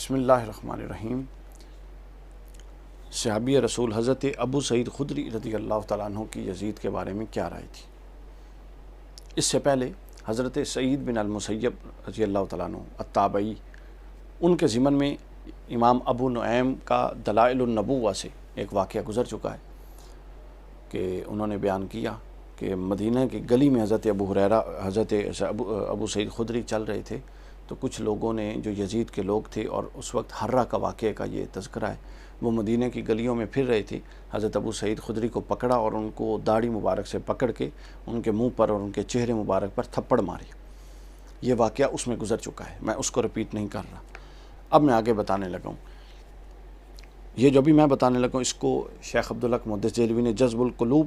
بسم اللہ الرحمن الرحیم۔ صحابی رسول حضرت ابو سعید خدری رضی اللہ تعالیٰ عنہ کی یزید کے بارے میں کیا رائے تھی؟ اس سے پہلے حضرت سعید بن المسیب رضی اللہ تعالیٰ عنہ التابعی، ان کے ضمن میں امام ابو نعیم کا دلائل النبوہ سے ایک واقعہ گزر چکا ہے کہ انہوں نے بیان کیا کہ مدینہ کی گلی میں حضرت ابو سعید خدری چل رہے تھے تو کچھ لوگوں نے، جو یزید کے لوگ تھے، اور اس وقت حرہ کا واقعہ کا یہ تذکرہ ہے، وہ مدینہ کی گلیوں میں پھر رہے تھے، حضرت ابو سعید خدری کو پکڑا اور ان کو داڑھی مبارک سے پکڑ کے ان کے منہ پر اور ان کے چہرے مبارک پر تھپڑ ماری۔ یہ واقعہ اس میں گزر چکا ہے، میں اس کو رپیٹ نہیں کر رہا۔ اب میں آگے بتانے لگا ہوں۔ یہ جو بھی میں بتانے لگا ہوں، اس کو شیخ عبدالحق محدث دہلوی نے جذب القلوب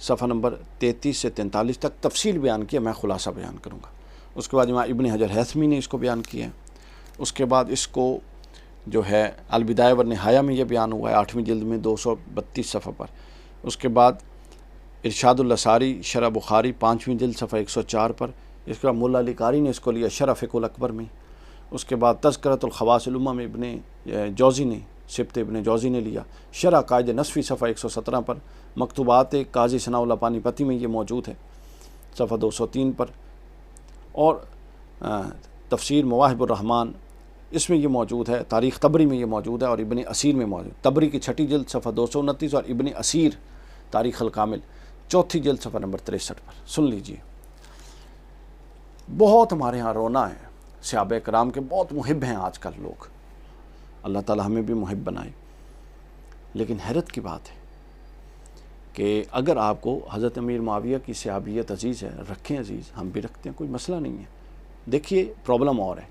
صفحہ نمبر 33 سے 43 تک تفصیل بیان کیا، میں خلاصہ بیان کروں گا۔ اس کے بعد امام ابن حجر ہیثمی نے اس کو بیان کیا ہے۔ اس کے بعد اس کو جو ہے البدایہ والنہایہ میں یہ بیان ہوا ہے 8ویں جلد میں 232 صفحہ پر۔ اس کے بعد ارشاد الاساری شرح بخاری 5ویں جلد صفحہ 104 پر۔ اس کے بعد مولا علی قاری نے اس کو لیا شرح فقہ الاکبر میں۔ اس کے بعد تذکرۃ الخواص الامم ابن جوزی نے، سبت ابن جوزی نے لیا شرح قائد نصفی صفحہ 117 پر۔ مکتوبات قاضی ثناء اللہ پانی پتی میں یہ موجود ہے صفحہ 203 پر۔ اور تفسیر مواہب الرحمن اس میں یہ موجود ہے، تاریخ طبری میں یہ موجود ہے، اور ابن اسیر میں موجود ہے، طبری کی 6 جلد صفحہ 229، اور ابن اسیر تاریخ الکامل 4 جلد صفحہ نمبر 63 پر۔ سن لیجئے، بہت ہمارے ہاں رونا ہے، صحابہ کرام کے بہت محب ہیں آج کل لوگ، اللہ تعالی ہمیں بھی محب بنائے، لیکن حیرت کی بات ہے کہ اگر آپ کو حضرت امیر معاویہ کی صحابیت عزیز ہے، رکھیں عزیز، ہم بھی رکھتے ہیں، کوئی مسئلہ نہیں ہے۔ دیکھیے پرابلم اور ہے،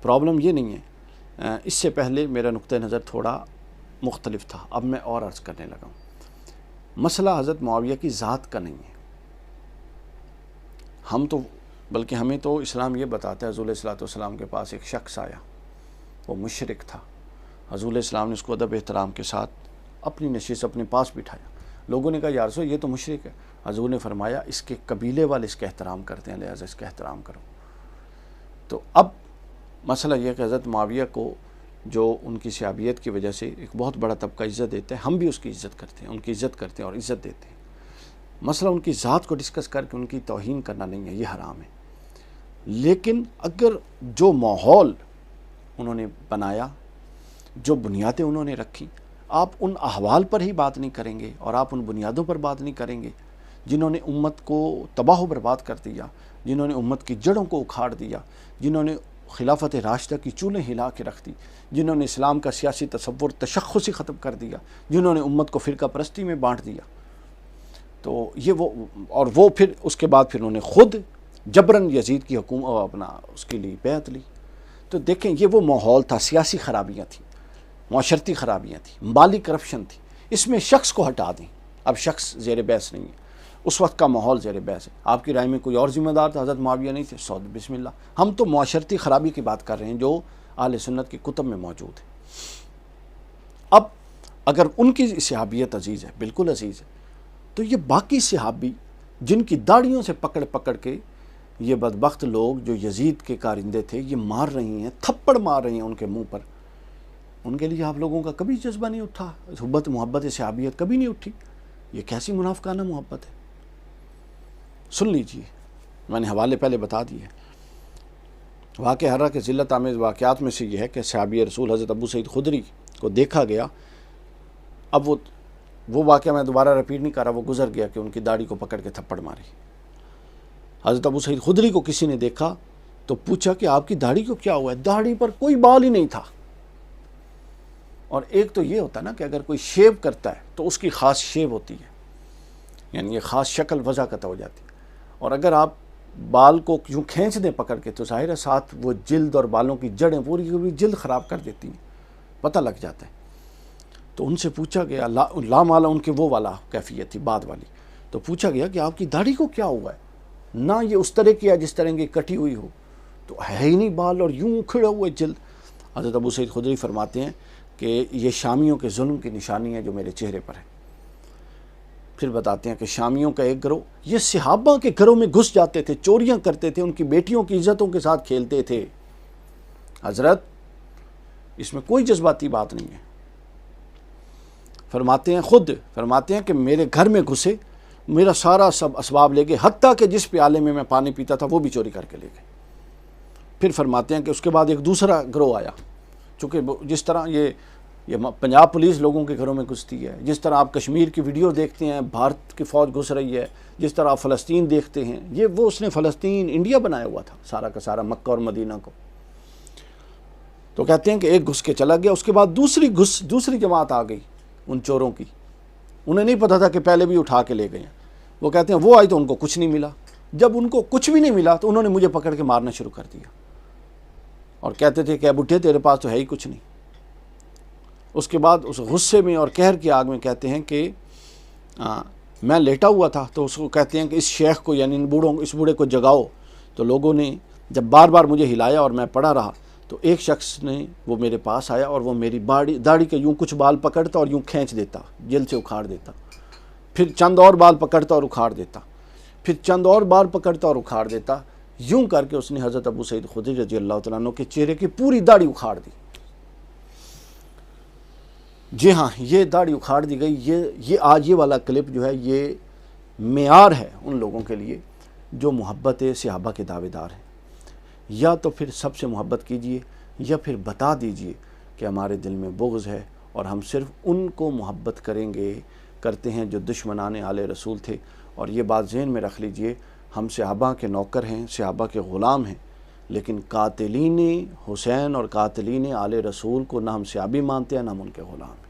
پرابلم یہ نہیں ہے، اس سے پہلے میرا نقطہ نظر تھوڑا مختلف تھا، اب میں اور عرض کرنے لگا ہوں۔ مسئلہ حضرت معاویہ کی ذات کا نہیں ہے، بلکہ ہمیں تو اسلام یہ بتاتا ہے، حضور علیہ الصلوۃ والسلام کے پاس ایک شخص آیا، وہ مشرک تھا، حضور علیہ السلام نے اس کو ادب احترام کے ساتھ اپنی نشست اپنے پاس بٹھایا۔ لوگوں نے کہا یا رسول یہ تو مشرک ہے، حضور نے فرمایا اس کے قبیلے والے اس کا احترام کرتے ہیں، لہذا اس کا احترام کرو۔ تو اب مسئلہ یہ ہے کہ حضرت معاویہ کو جو ان کی صحابیت کی وجہ سے ایک بہت بڑا طبقہ عزت دیتا ہے، ہم بھی اس کی عزت کرتے ہیں، ان کی عزت کرتے ہیں اور عزت دیتے ہیں۔ مسئلہ ان کی ذات کو ڈسکس کر کے ان کی توہین کرنا نہیں ہے، یہ حرام ہے۔ لیکن اگر جو ماحول انہوں نے بنایا، جو بنیادیں انہوں نے رکھی، آپ ان احوال پر ہی بات نہیں کریں گے اور آپ ان بنیادوں پر بات نہیں کریں گے جنہوں نے امت کو تباہ و برباد کر دیا، جنہوں نے امت کی جڑوں کو اکھاڑ دیا، جنہوں نے خلافت راشدہ کی چولیں ہلا کے رکھ دی، جنہوں نے اسلام کا سیاسی تصور تشخصی ختم کر دیا، جنہوں نے امت کو فرقہ پرستی میں بانٹ دیا۔ تو یہ وہ پھر اس کے بعد پھر انہوں نے خود جبراً یزید کی حکومت اس کے لیے بیعت لی۔ تو دیکھیں یہ وہ ماحول تھا، سیاسی خرابیاں تھیں، معاشرتی خرابیاں تھیں، مالی کرپشن تھی۔ اس میں شخص کو ہٹا دیں، اب شخص زیر بحث نہیں ہے، اس وقت کا ماحول زیر بحث ہے۔ آپ کی رائے میں کوئی اور ذمہ دار تھا، حضرت معاویہ نہیں تھے، سعود بسم اللہ۔ ہم تو معاشرتی خرابی کی بات کر رہے ہیں جو اہل سنت کی کتب میں موجود ہے۔ اب اگر ان کی صحابیت عزیز ہے، بالکل عزیز ہے، تو یہ باقی صحابی جن کی داڑھیوں سے پکڑ پکڑ کے یہ بدبخت لوگ جو یزید کے کارندے تھے یہ مار رہی ہیں، تھپڑ مار رہی ہیں ان کے منہ پر، ان کے لیے آپ لوگوں کا کبھی جذبہ نہیں اٹھا، محبت صحابیت کبھی نہیں اٹھی؟ یہ کیسی منافقانہ محبت ہے؟ سن لیجئے، میں نے حوالے پہلے بتا دیے۔ واقعہ حرہ کے ذلت آمیز واقعات میں سے یہ ہے کہ صحابی رسول حضرت ابو سعید خدری کو دیکھا گیا۔ اب وہ واقعہ میں دوبارہ رپیٹ نہیں کر رہا، وہ گزر گیا کہ ان کی داڑھی کو پکڑ کے تھپڑ ماری۔ حضرت ابو سعید خدری کو کسی نے دیکھا تو پوچھا کہ آپ کی داڑھی کو کیا ہوا ہے؟ داڑھی پر کوئی بال ہی نہیں تھا۔ اور ایک تو یہ ہوتا ہے نا کہ اگر کوئی شیو کرتا ہے تو اس کی خاص شیو ہوتی ہے، یعنی یہ خاص شکل وضاحت ہو جاتی ہے، اور اگر آپ بال کو یوں کھینچ دیں پکڑ کے تو ظاہر ہے ساتھ وہ جلد اور بالوں کی جڑیں پوری جلد خراب کر دیتی ہیں، پتہ لگ جاتا ہے۔ تو ان سے پوچھا گیا، لامالا ان کے وہ والا کیفیت تھی بعد والی، تو پوچھا گیا کہ آپ کی داڑھی کو کیا ہوا ہے؟ نہ یہ اس طرح کی ہے جس طرح کی کٹی ہوئی ہو، تو ہے ہی نہیں بال اور یوں کھڑے ہوئے جلد۔ حضرت ابو سعید خدری فرماتے ہیں کہ یہ شامیوں کے ظلم کی نشانی ہے جو میرے چہرے پر ہے۔ پھر بتاتے ہیں کہ شامیوں کا ایک گروہ یہ صحابہ کے گھروں میں گھس جاتے تھے، چوریاں کرتے تھے، ان کی بیٹیوں کی عزتوں کے ساتھ کھیلتے تھے۔ حضرت اس میں کوئی جذباتی بات نہیں ہے۔ فرماتے ہیں، خود فرماتے ہیں کہ میرے گھر میں گھسے، میرا سارا سب اسباب لے گئے، حتیٰ کہ جس پیالے میں پانی پیتا تھا وہ بھی چوری کر کے لے گئے۔ پھر فرماتے ہیں کہ اس کے بعد ایک دوسرا گروہ آیا، چونکہ جس طرح یہ پنجاب پولیس لوگوں کے گھروں میں گھستی ہے، جس طرح آپ کشمیر کی ویڈیو دیکھتے ہیں بھارت کی فوج گھس رہی ہے، جس طرح آپ فلسطین دیکھتے ہیں، وہ اس نے فلسطین انڈیا بنایا ہوا تھا سارا کا سارا، مکہ اور مدینہ کو۔ تو کہتے ہیں کہ ایک گھس کے چلا گیا، اس کے بعد دوسری جماعت آ گئی ان چوروں کی، انہیں نہیں پتا تھا کہ پہلے بھی اٹھا کے لے گئے ہیں۔ وہ کہتے ہیں وہ آئی تو ان کو کچھ نہیں ملا، جب ان کو کچھ بھی نہیں ملا تو انہوں نے مجھے پکڑ کے مارنا شروع کر دیا، اور کہتے تھے کہ بڈھے تیرے پاس تو ہے ہی کچھ نہیں۔ اس کے بعد اس غصے میں اور قہر کی آگ میں کہتے ہیں کہ میں لیٹا ہوا تھا، تو اس کو کہتے ہیں کہ اس شیخ کو یعنی اس بوڑھے کو جگاؤ۔ تو لوگوں نے جب بار بار مجھے ہلایا اور میں پڑا رہا تو ایک شخص نے وہ میرے پاس آیا اور وہ میری داڑھی کے یوں کچھ بال پکڑتا اور یوں کھینچ دیتا، جلد سے اکھاڑ دیتا، پھر چند اور بال پکڑتا اور اکھاڑ دیتا، پھر چند اور بال پکڑتا اور اکھاڑ دیتا، یوں کر کے اس نے حضرت ابو سعید خدری رضی اللہ تعالیٰ عنہ کے چہرے کی پوری داڑھی اکھاڑ دی۔ جی ہاں، یہ داڑھی اکھاڑ دی گئی۔ یہ آج یہ والا کلپ جو ہے یہ معیار ہے ان لوگوں کے لیے جو محبت صحابہ کے دعوے دار ہیں۔ یا تو پھر سب سے محبت کیجئے، یا پھر بتا دیجئے کہ ہمارے دل میں بغض ہے اور ہم صرف ان کو محبت کرتے ہیں جو دشمنان آل رسول تھے۔ اور یہ بات ذہن میں رکھ لیجئے، ہم صحابہ کے نوکر ہیں، صحابہ کے غلام ہیں، لیکن قاتلین حسین اور قاتلین آل رسول کو نہ ہم صحابی مانتے ہیں نہ ہم ان کے غلام ہیں۔